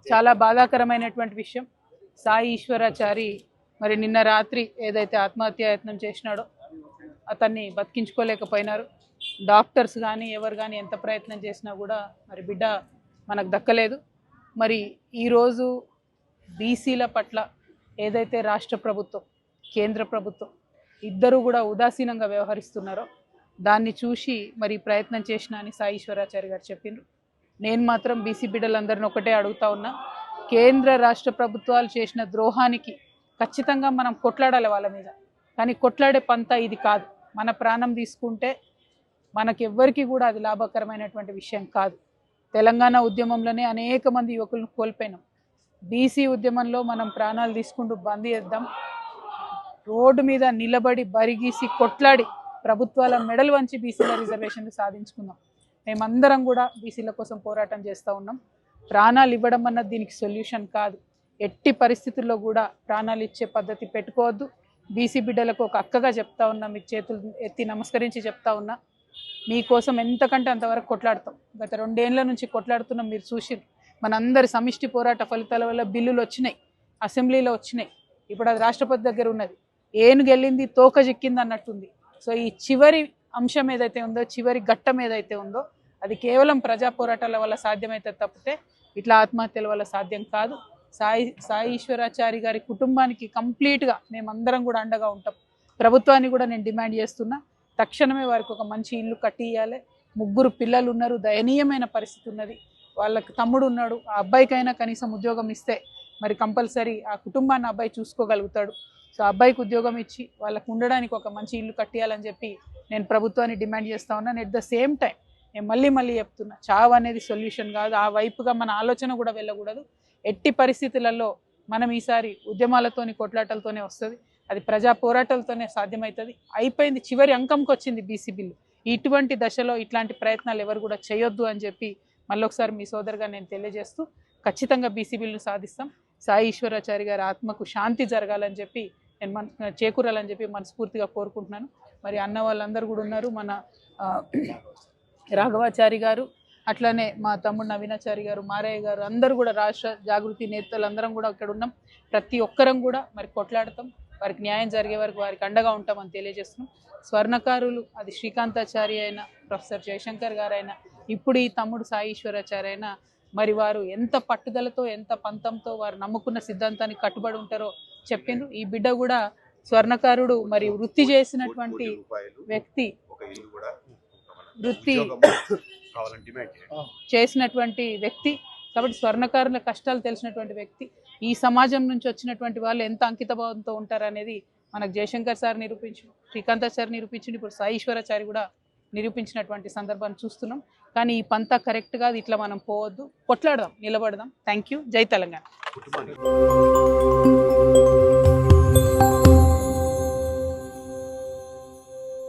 చాలా బాధాకరమైనటువంటి విషయం. సాయి ఈశ్వరాచారి మరి నిన్న రాత్రి ఏదైతే ఆత్మహత్యాయత్నం చేసినాడో అతన్ని బతికించుకోలేకపోయినారు. డాక్టర్స్ కానీ ఎవరు కానీ ఎంత ప్రయత్నం చేసినా కూడా మరి బిడ్డ మనకు దక్కలేదు. మరి ఈరోజు బీసీల పట్ల ఏదైతే రాష్ట్ర ప్రభుత్వం కేంద్ర ప్రభుత్వం ఇద్దరు కూడా ఉదాసీనంగా వ్యవహరిస్తున్నారో దాన్ని చూసి మరి ప్రయత్నం చేసిన అని సాయి ఈశ్వరాచారి గారు చెప్పిండ్రు. నేను మాత్రం బీసీ బిడ్డలందరిని ఒకటే అడుగుతా ఉన్నా, కేంద్ర రాష్ట్ర ప్రభుత్వాలు చేసిన ద్రోహానికి ఖచ్చితంగా మనం కొట్లాడాలి వాళ్ళ మీద. కానీ కొట్లాడే పంత ఇది కాదు. మన ప్రాణం తీసుకుంటే మనకెవ్వరికి కూడా అది లాభకరమైనటువంటి విషయం కాదు. తెలంగాణ ఉద్యమంలోనే అనేక మంది యువకులను కోల్పోయినాం. బీసీ ఉద్యమంలో మనం ప్రాణాలు తీసుకుంటూ బంద్ చేద్దాం. రోడ్డు మీద నిలబడి బరిగీసి కొట్లాడి ప్రభుత్వాల మెడలు వంచి బీసీల రిజర్వేషన్లు సాధించుకుందాం. మేమందరం కూడా బీసీల కోసం పోరాటం చేస్తూ ఉన్నాం. ప్రాణాలు ఇవ్వడం అన్నది దీనికి సొల్యూషన్ కాదు. ఎట్టి పరిస్థితుల్లో కూడా ప్రాణాలు ఇచ్చే పద్ధతి పెట్టుకోవద్దు. బీసీ బిడ్డలకు ఒక అక్కగా చెప్తా ఉన్నా, మీకు చేతులు ఎత్తి నమస్కరించి చెప్తా ఉన్నా, మీకోసం ఎంతకంటే అంతవరకు కొట్లాడతాం. గత 2 ఏళ్ల నుంచి కొట్లాడుతున్నాం. మీరు చూసిరు మనందరి సమిష్టి పోరాట ఫలితాల వల్ల బిల్లులు వచ్చినాయి, అసెంబ్లీలో వచ్చినాయి. ఇప్పుడు అది రాష్ట్రపతి దగ్గర ఉన్నది. ఏనుగెళ్ళింది తోక చిక్కింది అన్నట్టుంది. సో ఈ చివరి అంశం ఏదైతే ఉందో, చివరి ఘట్టం ఏదైతే ఉందో, అది కేవలం ప్రజా పోరాటాల వల్ల సాధ్యమైతే తప్పితే ఇట్లా ఆత్మహత్యల వల్ల సాధ్యం కాదు. సాయి ఈశ్వరాచారి గారి కుటుంబానికి కంప్లీట్గా మేమందరం కూడా అండగా ఉంటాం. ప్రభుత్వాన్ని కూడా నేను డిమాండ్ చేస్తున్నా, తక్షణమే వారికి ఒక మంచి ఇల్లు కట్టియాలి. 3 పిల్లలు ఉన్నారు, దయనీయమైన పరిస్థితి ఉన్నది. వాళ్ళకి తమ్ముడు ఉన్నాడు. ఆ అబ్బాయికైనా కనీసం ఉద్యోగం ఇస్తే మరి కంపల్సరీ ఆ కుటుంబాన్ని అబ్బాయి చూసుకోగలుగుతాడు. సో అబ్బాయికి ఉద్యోగం ఇచ్చి వాళ్ళకు ఉండడానికి ఒక మంచి ఇల్లు కట్టియాలని చెప్పి నేను ప్రభుత్వాన్ని డిమాండ్ చేస్తూ ఉన్నాను. ఎట్ ద సేమ్ టైం నేను మళ్ళీ చెప్తున్నా, చావు అనేది సొల్యూషన్ కాదు. ఆ వైపుగా మన ఆలోచన కూడా వెళ్ళకూడదు. ఎట్టి పరిస్థితులలో మనం ఈసారి ఉద్యమాలతోని కొట్లాటలతోనే వస్తుంది. అది ప్రజా పోరాటాలతోనే సాధ్యమవుతుంది. అయిపోయింది, చివరి అంకంకి వచ్చింది బీసీ బిల్లు. ఇటువంటి దశలో ఇట్లాంటి ప్రయత్నాలు ఎవరు కూడా చేయొద్దు అని చెప్పి మళ్ళొకసారి మీ సోదరుగా నేను తెలియజేస్తూ, ఖచ్చితంగా బీసీ బిల్లు సాధిస్తాం. సాయి ఈశ్వరాచారి గారి ఆత్మకు శాంతి జరగాలని చెప్పి నేను చేకూరాలని చెప్పి మనస్ఫూర్తిగా కోరుకుంటున్నాను. మరి అన్న వాళ్ళందరూ కూడా ఉన్నారు, మన రాఘవాచారి గారు, అట్లనే మా తమ్ముడు నవీనాచారి గారు, మారయ్య గారు, అందరూ కూడా రాష్ట్ర జాగృతి నేతలు అందరం కూడా ఇక్కడ ఉన్నాం. ప్రతి ఒక్కరం కూడా మరి కొట్లాడతాం. వారికి న్యాయం జరిగే వరకు వారికి అండగా ఉంటామని తెలియజేస్తున్నాం. స్వర్ణకారులు అది శ్రీకాంతాచారి అయినా, ప్రొఫెసర్ జయశంకర్ గారైనా, ఇప్పుడు ఈ తమ్ముడు సాయి ఈశ్వరాచారి అయినా, మరి వారు ఎంత పట్టుదలతో ఎంత పంతంతో వారు నమ్ముకున్న సిద్ధాంతానికి కట్టుబడి ఉంటారో చెప్పిండ్రు. ఈ బిడ్డ కూడా స్వర్ణకారుడు మరి వృత్తి చేసినటువంటి వ్యక్తి, వృత్తి చేసినటువంటి వ్యక్తి కాబట్టి స్వర్ణకారుల కష్టాలు తెలిసినటువంటి వ్యక్తి. ఈ సమాజం నుంచి వచ్చినటువంటి వాళ్ళు ఎంత అంకితభావంతో ఉంటారనేది మనకు జయశంకర్ సార్ నిరూపించిండు, శ్రీకాంతాచారి నిరూపించిండు, ఇప్పుడు సాయి ఈశ్వరాచారి కూడా నిరూపించినటువంటి సందర్భాన్ని చూస్తున్నాం. కానీ ఈ పంతా కరెక్ట్గా ఇట్లా మనం పోవద్దు, కొట్లాడదాం, నిలబడదాం. Thank you. జై తెలంగాణ.